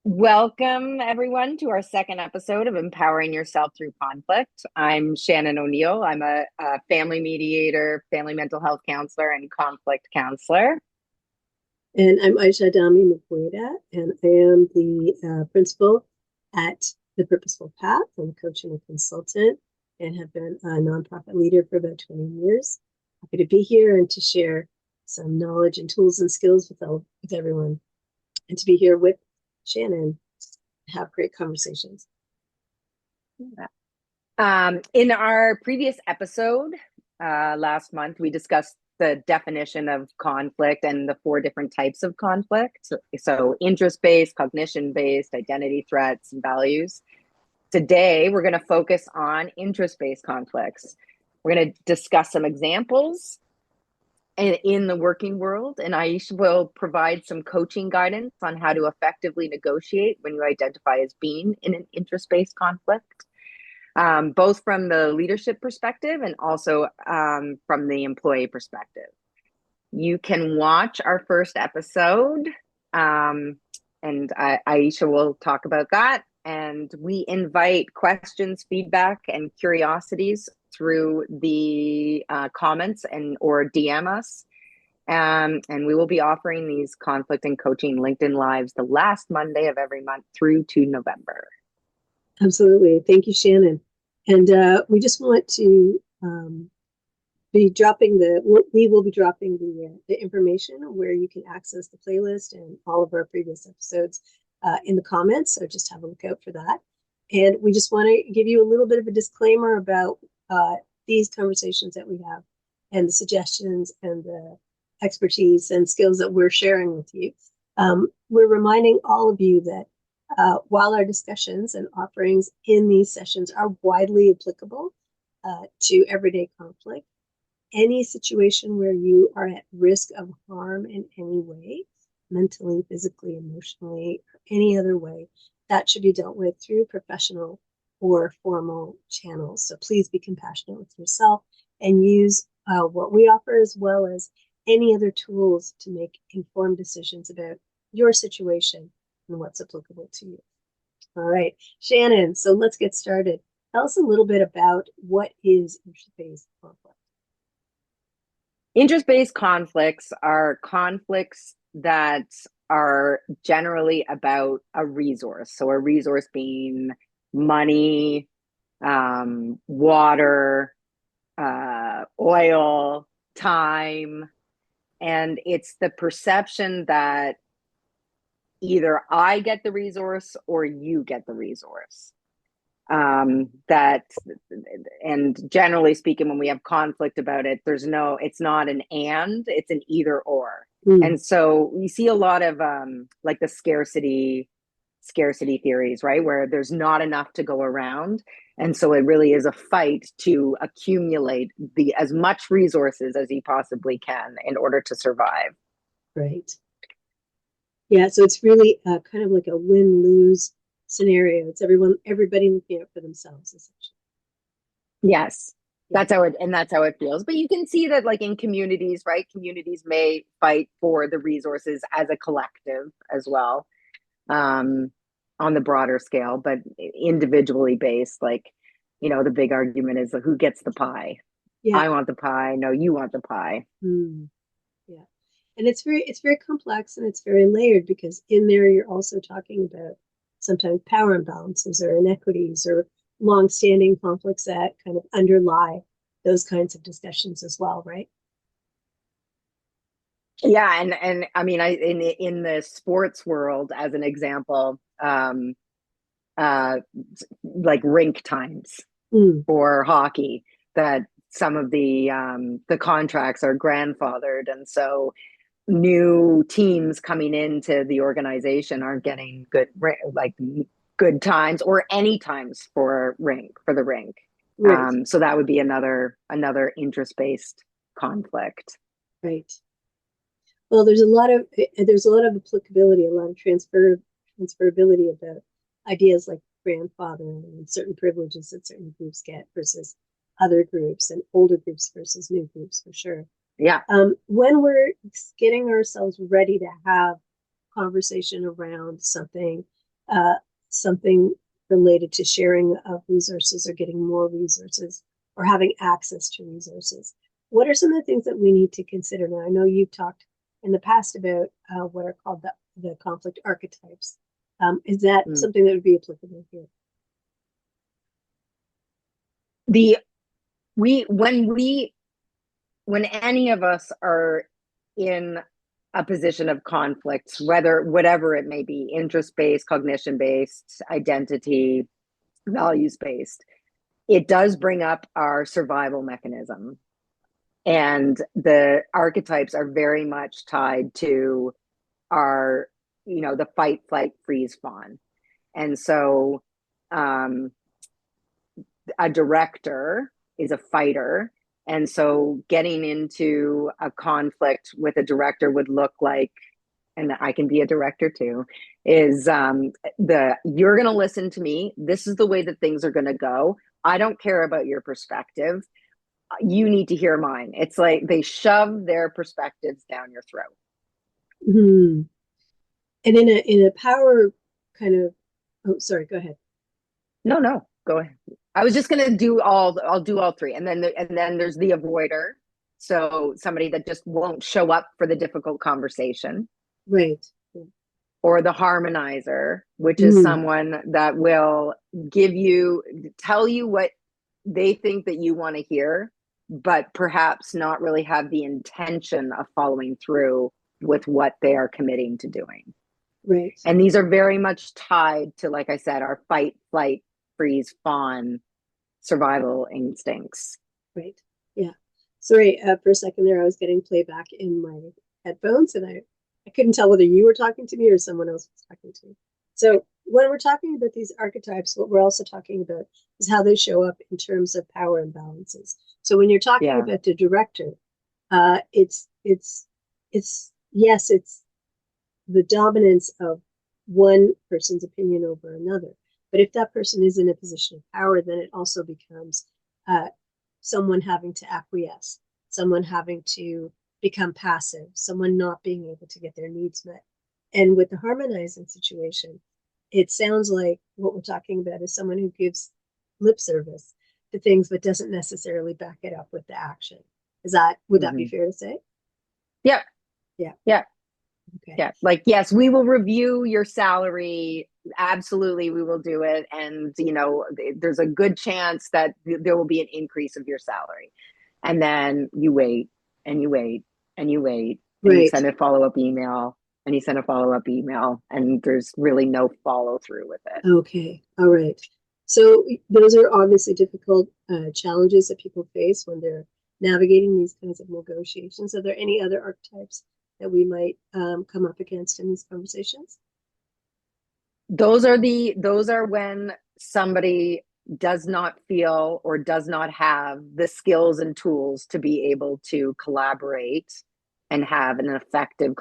Welcome, everyone, to our second episode of Empowering Yourself Through Conflict. I'm Shannon O'Neill. I'm a family mediator, family mental health counselor, and conflict counselor. And I'm Ayesha Adhami-Magueta, and I am the principal at the Purposeful Path. I'm a coach and a consultant and have been a nonprofit leader for about 20 years. Happy to be here and to share some knowledge and tools and skills with everyone, and to be here with Shannon, have great conversations. In our previous episode last month, we discussed the definition of conflict and the four different types of conflict. So interest-based, cognition-based, identity threats, and values. Today, we're going to focus on interest-based conflicts. We're going to discuss some examples in the working world, and Ayesha will provide some coaching guidance on how to effectively negotiate when you identify as being in an interest-based conflict, both from the leadership perspective and also from the employee perspective. You can watch our first episode, and Ayesha will talk about that. And we invite questions, feedback, and curiosities through the comments or DM us. And we will be offering these conflict and coaching LinkedIn Lives the last Monday of every month through to November. Absolutely. Thank you, Shannon. And we just want to we will be dropping the information where you can access the playlist and all of our previous episodes in the comments. So just have a look out for that. And we just want to give you a little bit of a disclaimer about these conversations that we have and the suggestions and the expertise and skills that we're sharing with you. We're reminding all of you that while our discussions and offerings in these sessions are widely applicable to everyday conflict, any situation where you are at risk of harm in any way, mentally, physically, emotionally, or any other way, that should be dealt with through professional or formal channels. So please be compassionate with yourself and use what we offer, as well as any other tools to make informed decisions about your situation and what's applicable to you. All right, Shannon, so let's get started. Tell us a little bit about what is interest-based conflict. Interest-based conflicts are conflicts that are generally about a resource. So a resource being money, water, oil, time. And it's the perception that either I get the resource or you get the resource. And generally speaking, when we have conflict about it, it's not an and, it's an either or. And so we see a lot of like the scarcity theories, right? Where there's not enough to go around. And so it really is a fight to accumulate as much resources as you possibly can in order to survive. Right. Yeah, so it's really kind of like a win-lose scenario. It's everybody looking out for themselves, essentially. Yes, that's how it feels. But you can see that, like, in communities, right? Communities may fight for the resources as a collective as well, on the broader scale, but individually based, like, the big argument is who gets the pie. Yeah. I want the pie. No, you want the pie. Yeah. And it's very complex, and it's very layered, because in there you're also talking about sometimes power imbalances or inequities or long-standing conflicts that kind of underlie those kinds of discussions as well, right? Yeah, and I mean, in the sports world, as an example, like rink times for hockey, that some of the contracts are grandfathered, and so new teams coming into the organization aren't getting good times or any times for the rink. Right. So that would be another interest-based conflict. Right. Well, there's a lot of applicability, a lot of transferability about ideas like grandfathering and certain privileges that certain groups get versus other groups, and older groups versus new groups, for sure. Yeah. When we're getting ourselves ready to have conversation around something uh, something related to sharing of resources or getting more resources or having access to resources. What are some of the things that we need to consider now? I know you've talked in the past about what are called the conflict archetypes. Is that Mm. something that would be applicable here? The we when any of us are in a position of conflict, whatever it may be, interest-based, cognition-based, identity, values-based, it does bring up our survival mechanism. And the archetypes are very much tied to our, the fight, flight, freeze, fawn. And so um, a director is a fighter. And so getting into a conflict with a director would look like, and I can be a director too, is you're going to listen to me. This is the way that things are going to go. I don't care about your perspective. You need to hear mine. It's like they shove their perspectives down your throat. Hmm. And in a power kind of, oh, sorry, go ahead. No, go ahead. I was just gonna I'll do all three, and then there's the avoider. So somebody that just won't show up for the difficult conversation, Right. or the harmonizer, which is Mm, someone that will tell you what they think that you want to hear, but perhaps not really have the intention of following through with what they are committing to doing. right. And these are very much tied to, like I said, our fight, flight, freeze, fawn survival instincts. Right. Yeah. Sorry, for a second there, I was getting playback in my headphones and I couldn't tell whether you were talking to me or someone else was talking to me. So when we're talking about these archetypes, what we're also talking about is how they show up in terms of power imbalances. So when you're talking Yeah, about the director, it's yes, it's the dominance of one person's opinion over another. But if that person is in a position of power, then it also becomes uh, someone having to acquiesce, someone having to become passive, someone not being able to get their needs met. And with the harmonizing situation, it sounds like what we're talking about is someone who gives lip service to things but doesn't necessarily back it up with the action. Would that be mm-hmm. fair to say? Yeah, Yeah. yeah, Okay. yeah. Like, yes, we will review your salary. Absolutely, we will do it. And, there's a good chance that there will be an increase of your salary. And then you wait and you wait and you wait and you Right. send a follow-up email and you send a follow-up email and there's really no follow through with it. Okay. All right. So those are obviously difficult challenges that people face when they're navigating these kinds of negotiations. Are there any other archetypes that we might come up against in these conversations? Those are when somebody does not feel or does not have the skills and tools to be able to collaborate and have an effective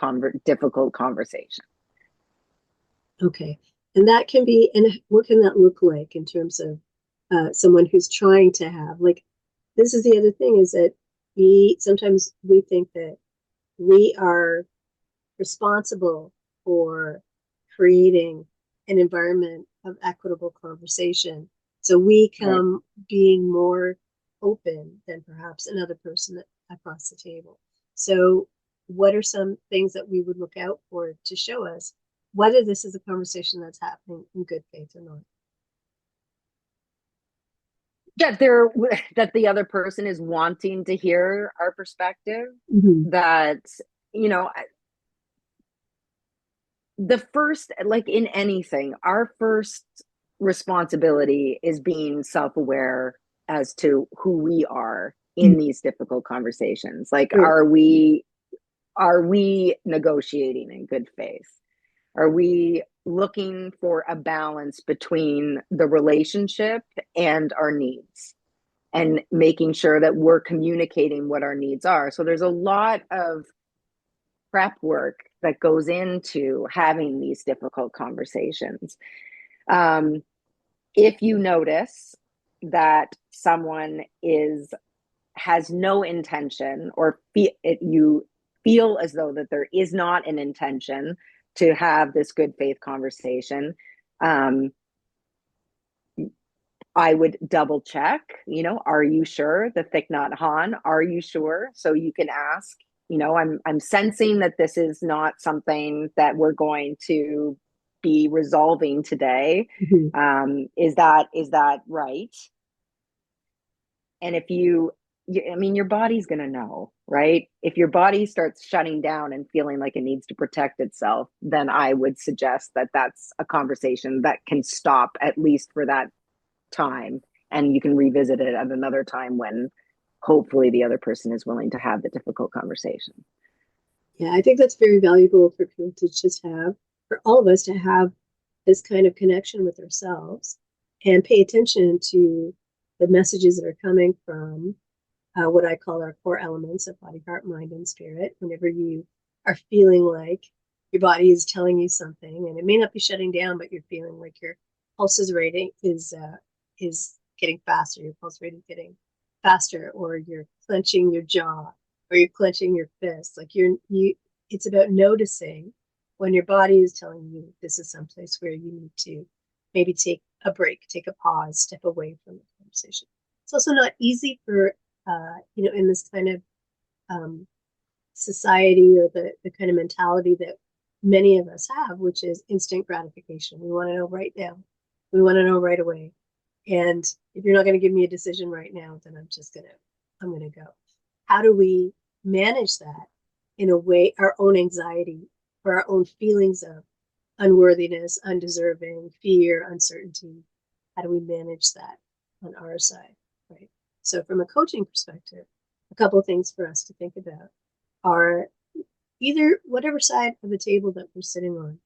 difficult conversation. Okay. And that can be, and what can that look like in terms of someone who's trying to have, like, this is the other thing is that sometimes we think that we are responsible for creating an environment of equitable conversation. So we Right. come being more open than perhaps another person across the table. So, what are some things that we would look out for to show us whether this is a conversation that's happening in good faith or not? That the other person is wanting to hear our perspective, Mm-hmm. that you know the first, like in anything, our first responsibility is being self-aware as to who we are in these difficult conversations. Like, Right. are we negotiating in good faith? Are we looking for a balance between the relationship and our needs, and making sure that we're communicating what our needs are? So there's a lot of prep work that goes into having these difficult conversations. Um, if you notice that someone has no intention, or you feel as though that there is not an intention to have this good faith conversation, Um, I would double check, are you sure? The Thich Nhat Hanh, are you sure? So you can ask, I'm sensing that this is not something that we're going to be resolving today. Mhm. Is that right? And if I mean, your body's going to know, right? If your body starts shutting down and feeling like it needs to protect itself, then I would suggest that that's a conversation that can stop at least for that time. And you can revisit it at another time when hopefully the other person is willing to have the difficult conversation. Yeah, I think that's very valuable for people to just have, for all of us to have this kind of connection with ourselves and pay attention to the messages that are coming from what I call our core elements of body, heart, mind, and spirit. Whenever you are feeling like your body is telling you something, and it may not be shutting down, but you're feeling like your pulse is rating is getting faster, your pulse rate is getting faster, or you're clenching your jaw, or you're clenching your fist. Like it's about noticing when your body is telling you this is someplace where you need to maybe take a break, take a pause, step away from the conversation. It's also not easy for in this kind of um, society or the kind of mentality that many of us have, which is instant gratification. We want to know right now. We want to know right away. And if you're not going to give me a decision right now, then I'm going to go. How do we manage that in a way, our own anxiety or our own feelings of unworthiness, undeserving, fear, uncertainty? How do we manage that on our side, right? So from a coaching perspective, a couple of things for us to think about are either whatever side of the table that we're sitting on,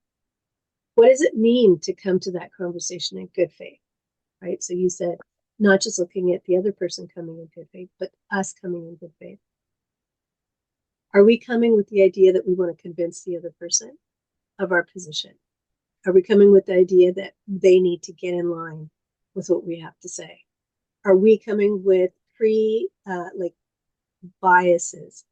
what does it mean to come to that conversation in good faith, right? So you said not just looking at the other person coming in good faith, but us coming in good faith. Are we coming with the idea that we want to convince the other person of our position? Are we coming with the idea that they need to get in line with what we have to say? Are we coming with like biases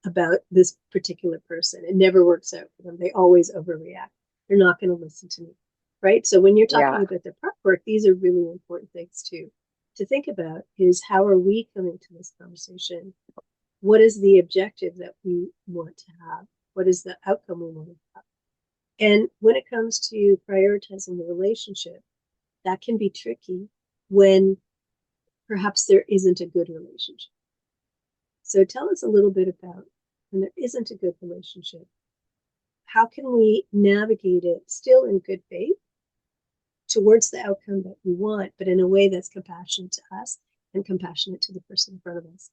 about this particular person? It never works out for them. They always overreact. They're not going to listen to me, right? So when you're Yeah. talking about the prep work, these are really important things too to think about. Is how are we coming to this conversation? What is the objective that we want to have? What is the outcome we want to have? And when it comes to prioritizing the relationship, that can be tricky when perhaps there isn't a good relationship. So tell us a little bit about when there isn't a good relationship, how can we navigate it still in good faith towards the outcome that we want, but in a way that's compassionate to us and compassionate to the person in front of us?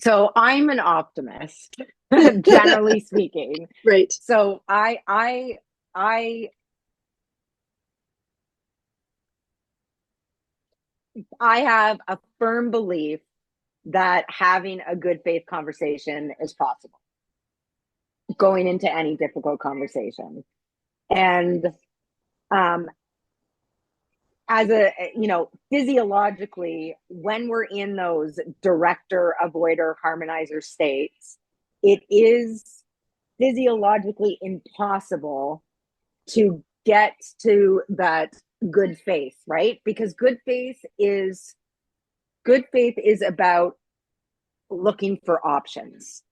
So I'm an optimist, generally speaking. Right. So I I have a firm belief that having a good faith conversation is possible going into any difficult conversation. And um, as physiologically, when we're in those director, avoider, harmonizer states, it is physiologically impossible to get to that good faith, right? Because good faith is about looking for options.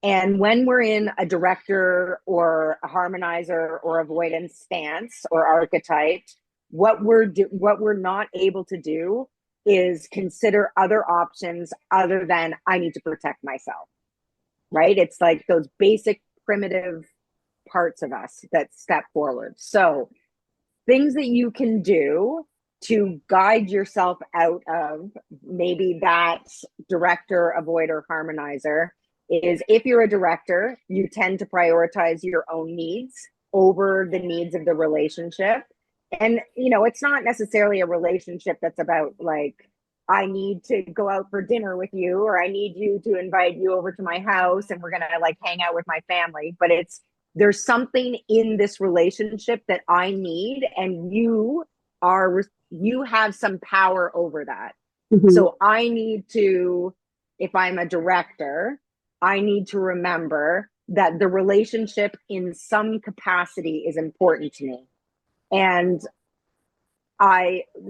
And when we're in a director or a harmonizer or avoidance stance or archetype, what we're not able to do is consider other options other than I need to protect myself, right? It's like those basic primitive parts of us that step forward. So things that you can do to guide yourself out of maybe that director, avoider, harmonizer is if you're a director, you tend to prioritize your own needs over the needs of the relationship. And, it's not necessarily a relationship that's about like, I need to go out for dinner with you, or I need you to invite you over to my house and we're going to like hang out with my family. But there's something in this relationship that I need, and you have some power over that. Mm-hmm. So I need to, if I'm a director, I need to remember that the relationship in some capacity is important to me. And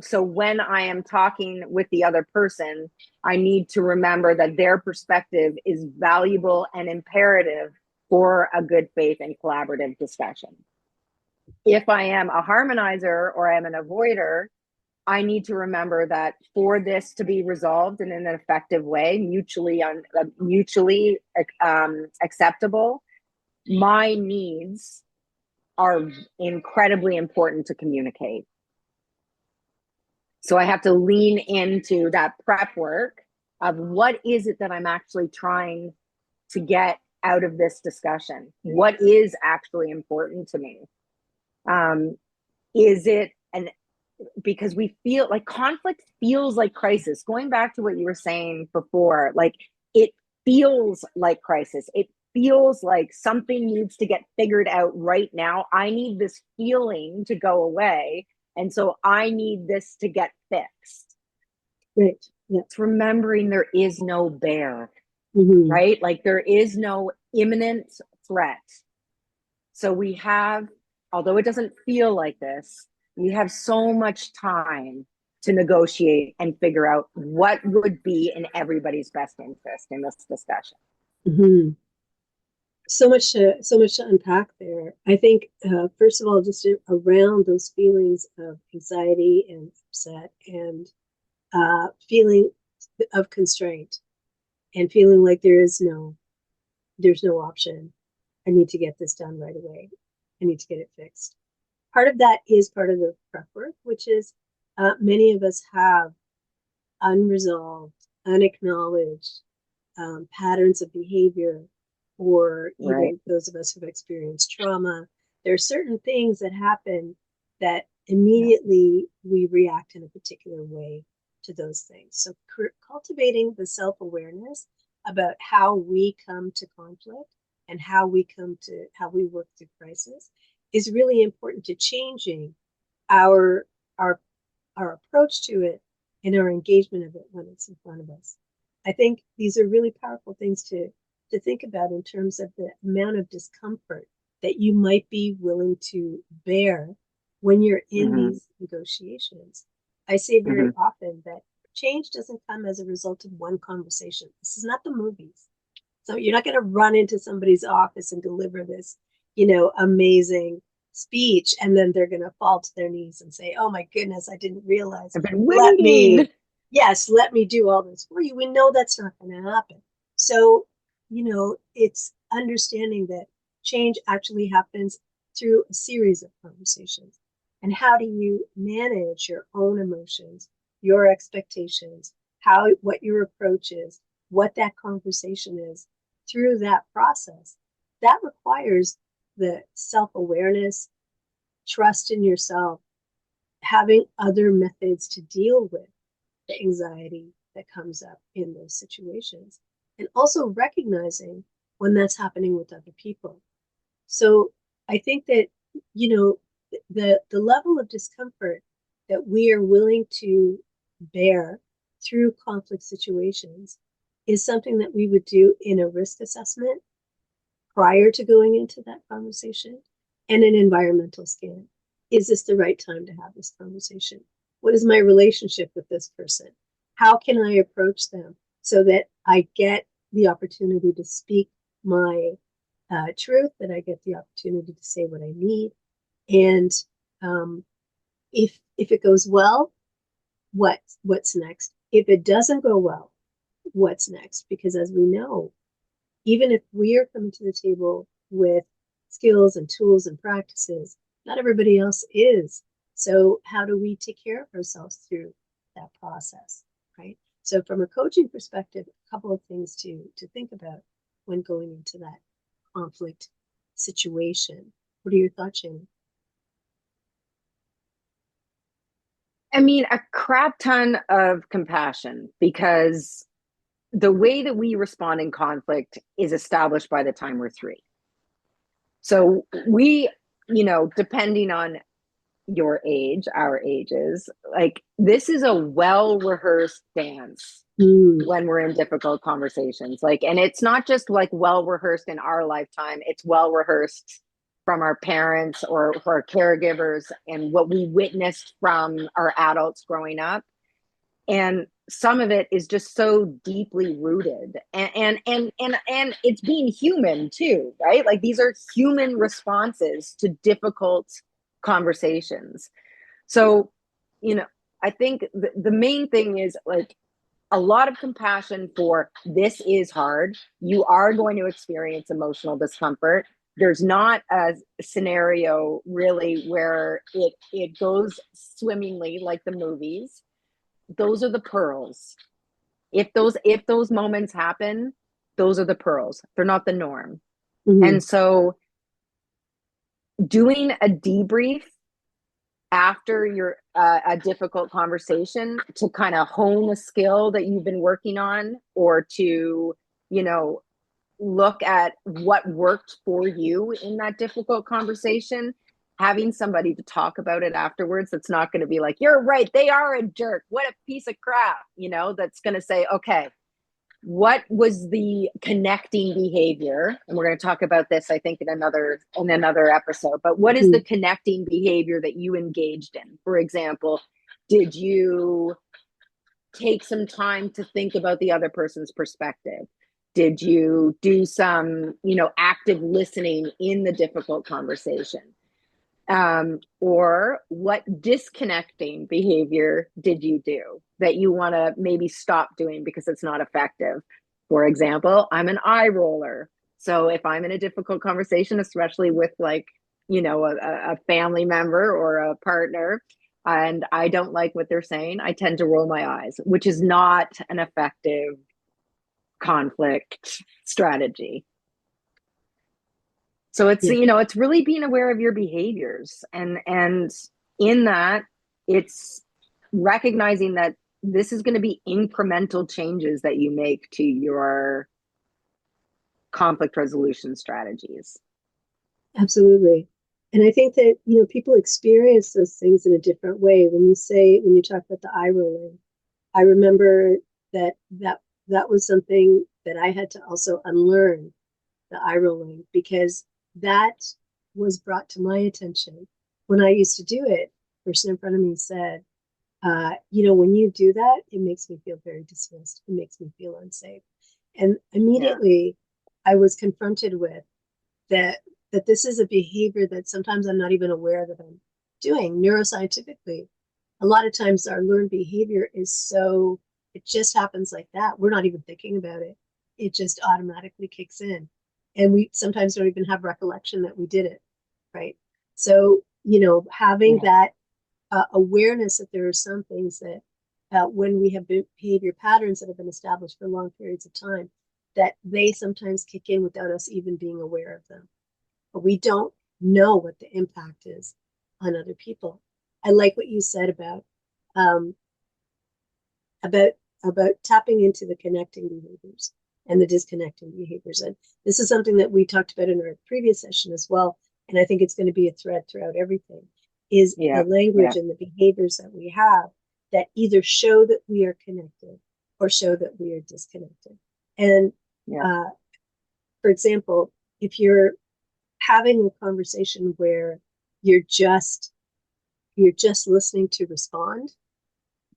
so when I am talking with the other person, I need to remember that their perspective is valuable and imperative for a good faith and collaborative discussion. If I am a harmonizer or I'm an avoider, I need to remember that for this to be resolved in an effective way, mutually acceptable, my needs are incredibly important to communicate. So I have to lean into that prep work of what is it that I'm actually trying to get out of this discussion? What is actually important to me? Is it because we feel like conflict feels like crisis. Going back to what you were saying before, like it feels like crisis. It feels like something needs to get figured out right now. I need this feeling to go away. And so I need this to get fixed. Right. Yeah. It's remembering there is no bear, right? Like there is no imminent threat. So we have, although it doesn't feel like this, we have so much time to negotiate and figure out what would be in everybody's best interest in this discussion. So much to unpack there. I think, first of all, just around those feelings of anxiety and upset and feeling of constraint and feeling like there's no option. I need to get this done right away. I need to get it fixed. Part of that is part of the prep work, which is many of us have unresolved, unacknowledged patterns of behavior, or even those of us who've experienced trauma. There are certain things that happen that immediately we react in a particular way to those things. So cultivating the self-awareness about how we come to conflict and how we work through crisis is really important to changing our approach to it and our engagement of it when it's in front of us. I think these are really powerful things to think about in terms of the amount of discomfort that you might be willing to bear when you're in these negotiations. I say very often that change doesn't come as a result of one conversation. This is not the movies. So you're not going to run into somebody's office and deliver this, amazing speech, and then they're going to fall to their knees and say, "Oh my goodness, I didn't realize. I've been waiting. Let me do all this for you." We know that's not going to happen. So, it's understanding that change actually happens through a series of conversations. And how do you manage your own emotions, your expectations, what your approach is, what that conversation is through that process? That requires the self-awareness, trust in yourself, having other methods to deal with the anxiety that comes up in those situations, and also recognizing when that's happening with other people. So I think that, the level of discomfort that we are willing to bear through conflict situations is something that we would do in a risk assessment prior to going into that conversation, and an environmental scan. Is this the right time to have this conversation? What is my relationship with this person? How can I approach them so that I get the opportunity to speak my truth, that I get the opportunity to say what I need? And if it goes well, what's next? If it doesn't go well, what's next? Because as we know, even if we are coming to the table with skills and tools and practices, not everybody else is. So how do we take care of ourselves through that process, right? So from a coaching perspective, a couple of things to think about when going into that conflict situation. What are your thoughts, Shannon? I mean, a crap ton of compassion, because the way that we respond in conflict is established by the time we're 3. So we, depending on your age, our ages, like this is a well-rehearsed dance Mm. when we're in difficult conversations. Like, and it's not just like well rehearsed in our lifetime, it's well rehearsed from our parents or our caregivers and what we witnessed from our adults growing up. And some of it is just so deeply rooted, and it's being human too, right? Like, these are human responses to difficult conversations. So, I think the main thing is like a lot of compassion for this is hard. You are going to experience emotional discomfort. There's not a scenario really where it goes swimmingly like the movies. Those are the pearls. If those moments happen, those are the pearls. They're not the norm. Mm-hmm. And so doing a debrief after your a difficult conversation to kind of hone a skill that you've been working on, or to you know look at what worked for you in that difficult conversation, having somebody to talk about it afterwards that's not going to be like, you're right, they are a jerk, what a piece of crap, that's going to say, okay, what was the connecting behavior? And we're going to talk about this, I think, in another episode. But what is Mm-hmm. the connecting behavior that you engaged in? For example, did you take some time to think about the other person's perspective? Did you do some, active listening in the difficult conversation? Or what disconnecting behavior did you do that you want to maybe stop doing because it's not effective? For example, I'm an eye roller. So if I'm in a difficult conversation, especially with like, a family member or a partner, and I don't like what they're saying, I tend to roll my eyes, which is not an effective conflict strategy. So it's, Yeah, it's really being aware of your behaviors, and in that, it's recognizing that this is going to be incremental changes that you make to your conflict resolution strategies. absolutely. And I think that, people experience those things in a different way. When you talk about the eye rolling, I remember that was something that I had to also unlearn, the eye rolling, because that was brought to my attention when I used to do it. The person in front of me said, when you do that, it makes me feel very dismissed. It makes me feel unsafe. And Yeah. immediately I was confronted with that this is a behavior that sometimes I'm not even aware that I'm doing neuroscientifically. A lot of times our learned behavior it just happens like that. We're not even thinking about it. It just automatically kicks in. And we sometimes don't even have recollection that we did it. Right. So, having Yeah. that awareness that there are some things that when we have behavior patterns that have been established for long periods of time, that they sometimes kick in without us even being aware of them. But we don't know what the impact is on other people. I like what you said um, about about tapping into the connecting behaviors and the disconnecting behaviors. And this is something that we talked about in our previous session as well. And I think it's going to be a thread throughout everything, is the Yeah. Yeah. language and the behaviors that we have that either show that we are connected or show that we are disconnected. And Yeah. uh, for example, if you're having a conversation where you're just listening to respond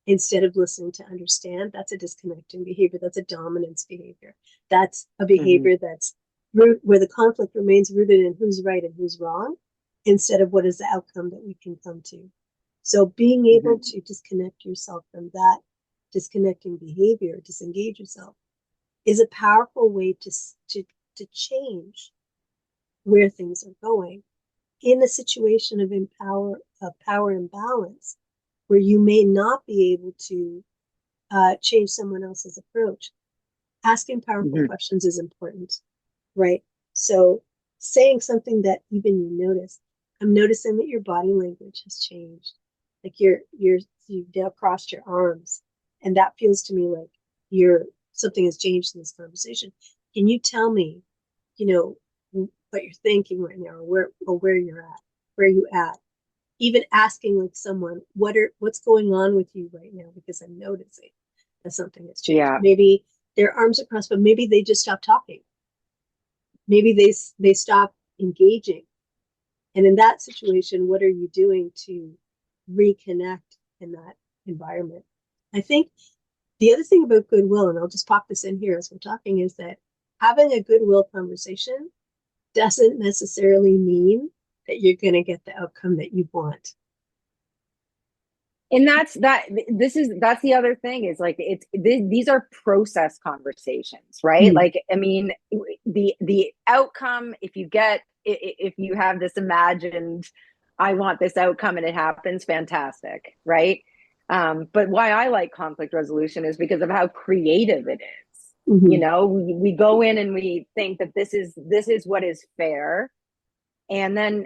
instead of listening to understand, that's a disconnecting behavior. That's a dominance behavior. That's a Mm-hmm. behavior where the conflict remains rooted in who's right and who's wrong, instead of what is the outcome that we can come to. So being able Mm-hmm. to disconnect yourself from that disconnecting behavior, disengage yourself, is a powerful way to change where things are going in a situation of power imbalance, where you may not be able to change someone else's approach. Asking powerful Mm-hmm. questions is important, right? So saying something that even you notice, I'm noticing that your body language has changed. Like you've now crossed your arms, and that feels to me like something has changed in this conversation. Can you tell me, you know, what you're thinking right now, or where you're at, where you at? Even asking like someone, what's going on with you right now, because I'm noticing. that something has changed. Yeah. Maybe their arms are crossed, but maybe they just stop talking. Maybe they stop engaging. And in that situation, what are you doing to reconnect in that environment? I think the other thing about goodwill, and I'll just pop this in here as we're talking, is that having a goodwill conversation doesn't necessarily mean that you're going to get the outcome that you want. And that's the other thing is like these are process conversations, right? Like, I mean, the outcome, if you have this imagined, I want this outcome and it happens, fantastic, right? But why I like conflict resolution is because of how creative it is. Mm-hmm. You know, we go in and we think that this is what is fair, and then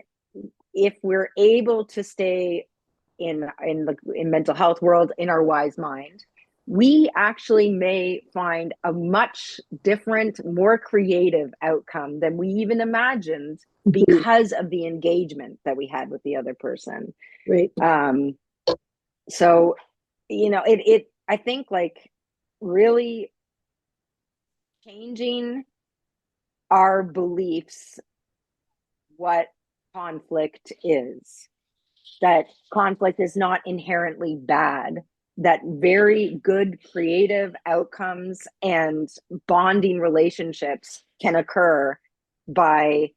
if we're able to stay in mental health world in our wise mind, we actually may find a much different, more creative outcome than we even imagined because of the engagement that we had with the other person. Right. So, you know, I think like really changing our beliefs, what conflict is, that conflict is not inherently bad, that very good creative outcomes and bonding relationships can occur by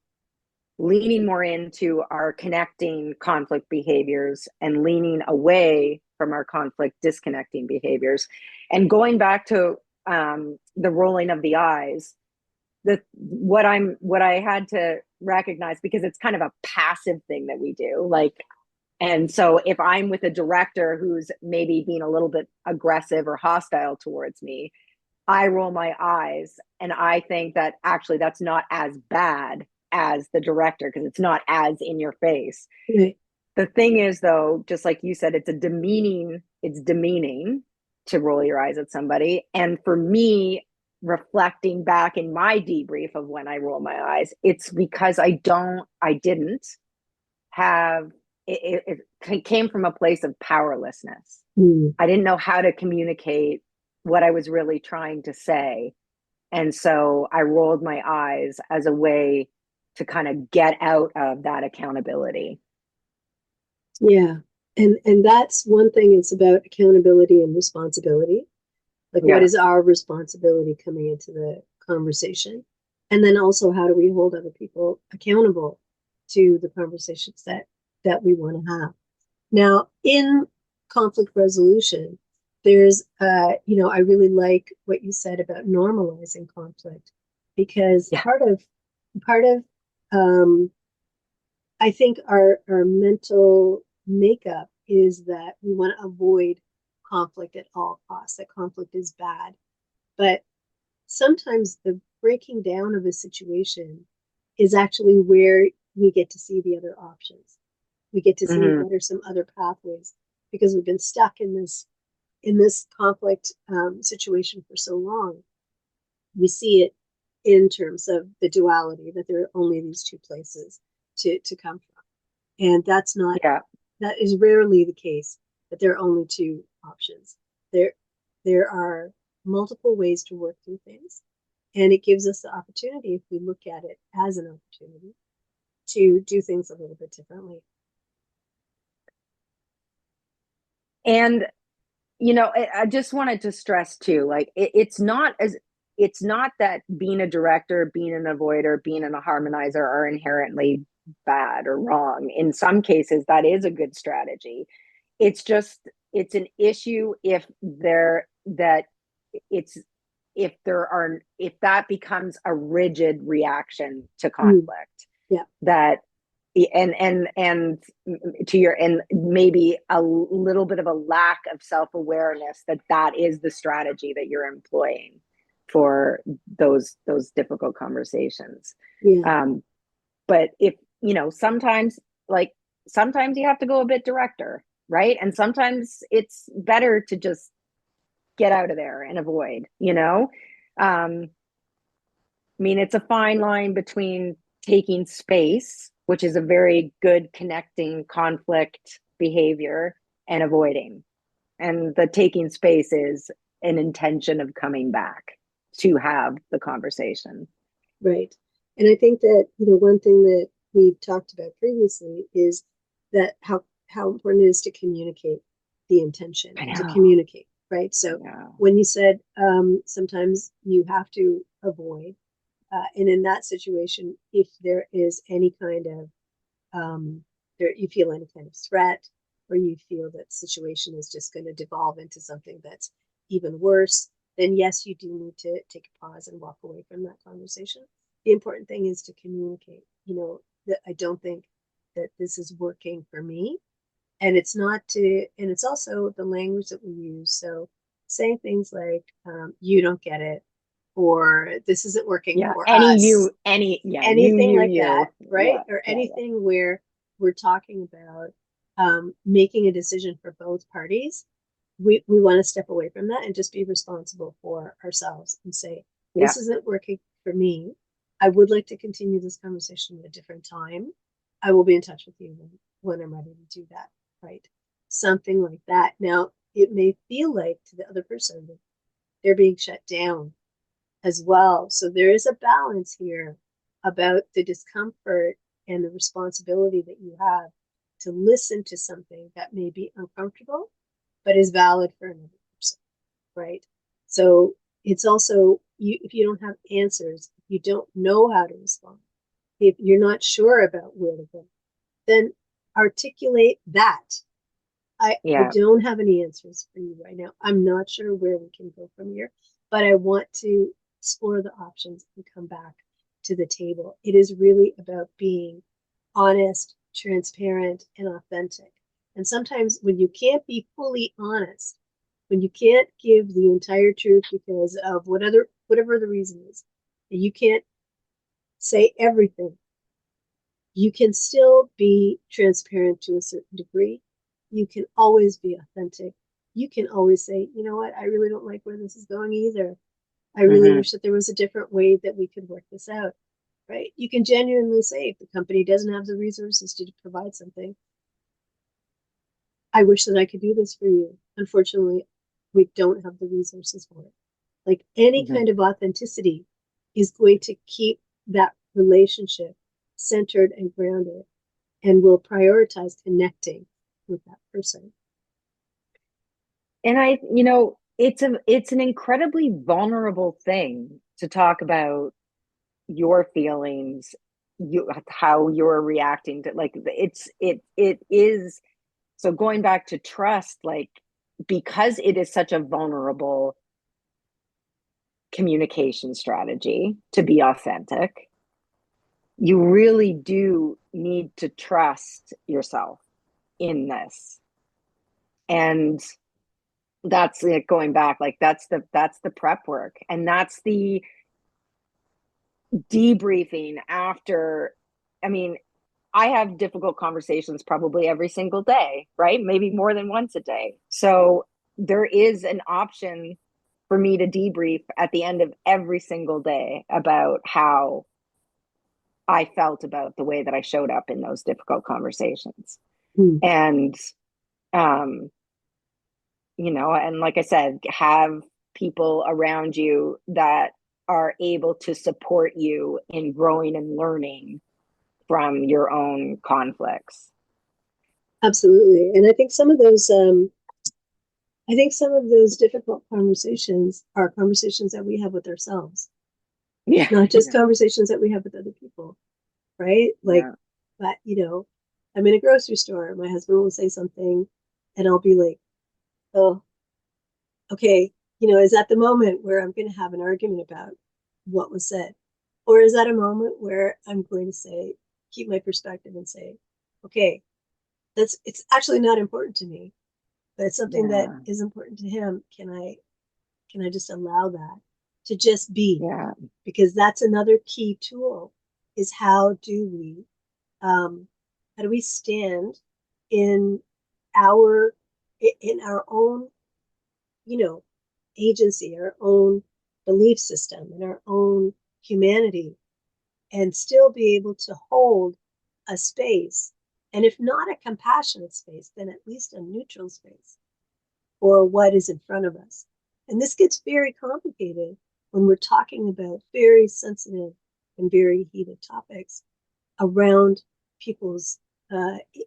leaning more into our connecting conflict behaviors and leaning away from our conflict disconnecting behaviors. And going back to the rolling of the eyes, what I had to recognize, because it's kind of a passive thing that we do, like, and so if I'm with a director who's maybe being a little bit aggressive or hostile towards me, I roll my eyes and I think that actually that's not as bad as the director because it's not as in your face. Right. The thing is, though, just like you said, it's demeaning to roll your eyes at somebody. And for me, reflecting back in my debrief of when I roll my eyes, it's because I didn't have, it came from a place of powerlessness. I didn't know how to communicate what I was really trying to say. And so I rolled my eyes as a way to kind of get out of that accountability. Yeah. And that's one thing, it's about accountability and responsibility. Like, what is our responsibility coming into the conversation? And then also, how do we hold other people accountable to the conversations that we want to have? Now, in conflict resolution, there's, I really like what you said about normalizing conflict, because part of, I think our mental makeup is that we want to avoid conflict at all costs, that conflict is bad. But sometimes the breaking down of a situation is actually where we get to see the other options. We get to see what are some other pathways, because we've been stuck in this conflict situation for so long. We see it in terms of the duality, that there are only these two places to come from. And that's not, that is rarely the case, that there are only two options. There are multiple ways to work through things. And it gives us the opportunity, if we look at it as an opportunity, to do things a little bit differently. And, you know, I just wanted to stress too, like it's not that being a director, being an avoider, being a harmonizer are inherently bad or wrong. In some cases, that is a good strategy. It's an issue if that becomes a rigid reaction to conflict. That and to your, and maybe a little bit of a lack of self-awareness that is the strategy that you're employing for those difficult conversations. But if, you know, sometimes you have to go a bit director, right? And sometimes it's better to just get out of there and avoid, you know. I mean, it's a fine line between taking space, which is a very good connecting conflict behavior, and avoiding. And the taking space is an intention of coming back to have the conversation. Right. And I think that, one thing that we've talked about previously is that how important it is to communicate the intention I and to know. communicate, right? So Yeah. when you said sometimes you have to avoid, and in that situation, if there is any kind of you feel any kind of threat, or you feel that situation is just going to devolve into something that's even worse, then yes, you do need to take a pause and walk away from that conversation. The important thing is to communicate, that I don't think that this is working for me. And it's also the language that we use. So saying things like, you don't get it, or this isn't working Yeah. for us, anything like that, You. right? Yeah. Or Yeah. Yeah. anything where we're talking about making a decision for both parties. We want to step away from that and just be responsible for ourselves and say, Yeah. this isn't working for me. I would like to continue this conversation at a different time. I will be in touch with you when I'm ready to do that, right? Something like that. Now, it may feel like to the other person that they're being shut down as well. So there is a balance here about the discomfort and the responsibility that you have to listen to something that may be uncomfortable, but is valid for another person, right? So it's also, if you don't have answers, if you don't know how to respond, if you're not sure about where to go, then articulate that. I Yeah. don't have any answers for you right now. I'm not sure where we can go from here, but I want to explore the options and come back to the table. It is really about being honest, transparent, and authentic. And sometimes when you can't be fully honest, when you can't give the entire truth because of whatever the reason is, you can't say everything, you can still be transparent to a certain degree. You can always be authentic. You can always say, you know what, I really don't like where this is going either. I really Mm-hmm. wish that there was a different way that we could work this out, right? You can genuinely say, if the company doesn't have the resources to provide something, I wish that I could do this for you. Unfortunately, we don't have the resources for it. Like any Mm-hmm. kind of authenticity is going to keep that relationship centered and grounded and will prioritize connecting with that person. And it's an incredibly vulnerable thing to talk about your feelings, how you're reacting to, like, it is. So going back to trust, like, because it is such a vulnerable communication strategy to be authentic, you really do need to trust yourself in this. And that's like going back, like that's the prep work, and that's the debriefing after. I mean, I have difficult conversations probably every single day, right? Maybe more than once a day. So there is an option for me to debrief at the end of every single day about how I felt about the way that I showed up in those difficult conversations. Hmm. And, um, and like I said, have people around you that are able to support you in growing and learning from your own conflicts. Absolutely. And I think some of those difficult conversations are conversations that we have with ourselves, Yeah. not just Yeah. conversations that we have with other people, right? Like, Yeah. but I'm in a grocery store, my husband will say something, and I'll be like, oh, okay, is that the moment where I'm going to have an argument about what was said? Or is that a moment where I'm going to say, keep my perspective and say, okay, it's actually not important to me, but it's something that Yeah. is important to him. Can I just allow that to just be? Yeah. Because that's another key tool is um, how do we stand in our in our own, you know, agency, our own belief system, and our own humanity, and still be able to hold a space, and if not a compassionate space, then at least a neutral space for what is in front of us. And this gets very complicated when we're talking about very sensitive and very heated topics around people's,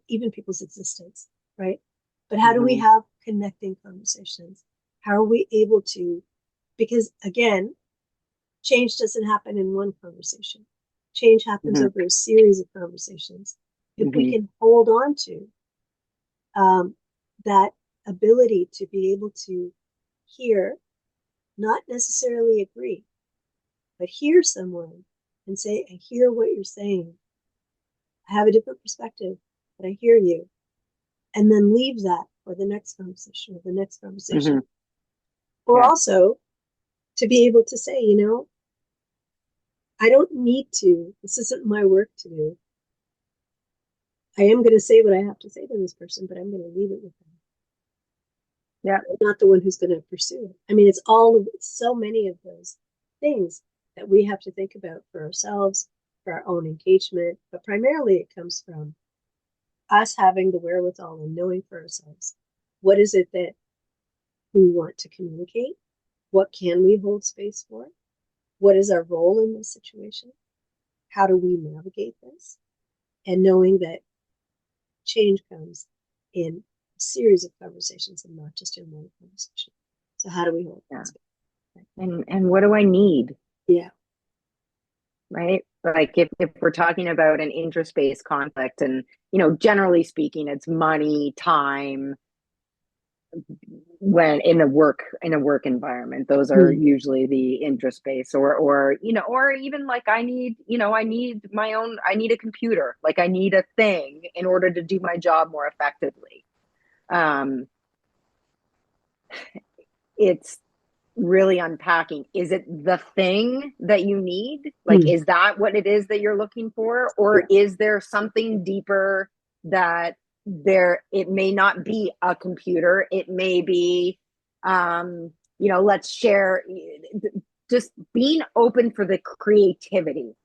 even people's existence, right? But how do we have connecting conversations? How are we able to, because again, change doesn't happen in one conversation. Change happens over a series of conversations. If we can hold on to that ability to be able to hear, not necessarily agree, but hear someone and say, I hear what you're saying. I have a different perspective, but I hear you. And then leave that for the next conversation or the next conversation. Or also to be able to say, you know, I don't need to, this isn't my work to do. I am going to say what I have to say to this person, but I'm going to leave it with them. Yeah. I'm not the one who's going to pursue it. I mean, it's all of so many of those things that we have to think about for ourselves, for our own engagement, but primarily it comes from us having the wherewithal and knowing for ourselves what is it that we want to communicate, what can we hold space for, what is our role in this situation, how do we navigate this, and knowing that change comes in a series of conversations and not just in one conversation. So how do we hold that space? And what do I need? Yeah. Right? Like if we're talking about an interest-based conflict, and you know, generally speaking, it's money, time, when in a work environment, those are usually the interest based, or you know, or even like I need a computer, like I need a thing in order to do my job more effectively. It's really unpacking. Is it the thing that you need? Like, is that what it is that you're looking for? Or is there something deeper that it may not be a computer. It may be, you know, let's share, just being open for the creativity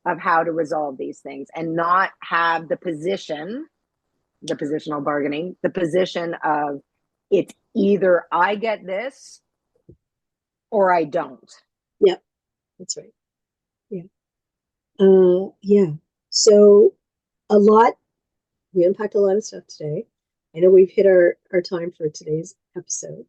of how to resolve these things and not have the positional bargaining, the position of it's either I get this or I don't. Yep, that's right. Yeah. Yeah. So we unpacked a lot of stuff today. I know we've hit our time for today's episode.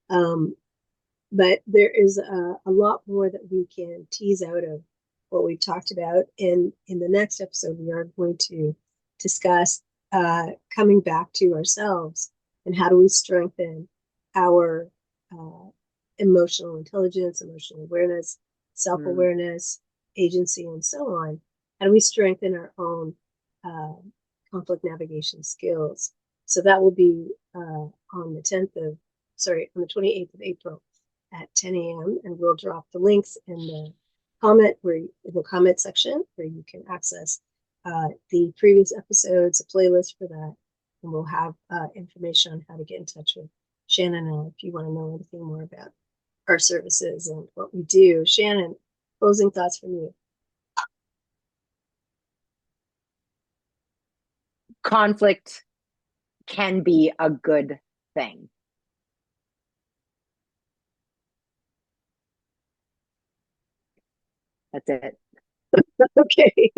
But there is a lot more that we can tease out of what we've talked about. And in the next episode, we are going to discuss coming back to ourselves and how do we strengthen our emotional intelligence, emotional awareness, self-awareness, agency, and so on. How do we strengthen our own conflict navigation skills? So that will be on the 28th of April at 10 a.m. and we'll drop the links in the comment section where you can access the previous episodes, a playlist for that, and we'll have information on how to get in touch with Shannon and if you want to know anything more about our services and what we do. Shannon, closing thoughts from you. Conflict can be a good thing. That's it. Okay,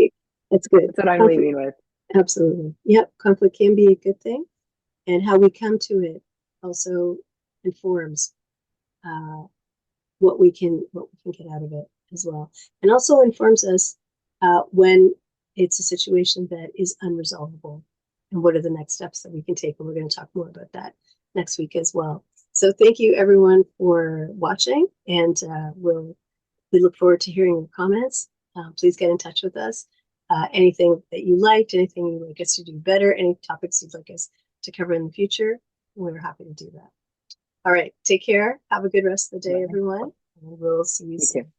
that's good. That's what I'm leaving with. Absolutely. Yep, conflict can be a good thing, and how we come to it also informs what we can get out of it as well, and also informs us when it's a situation that is unresolvable, and what are the next steps that we can take. And we're going to talk more about that next week as well. So thank you everyone for watching, and we look forward to hearing your comments. Please get in touch with us. Anything that you liked, anything you'd like us to do better, any topics you'd like us to cover in the future, we're happy to do that. All right, take care. Have a good rest of the day, everyone. And we'll see you soon.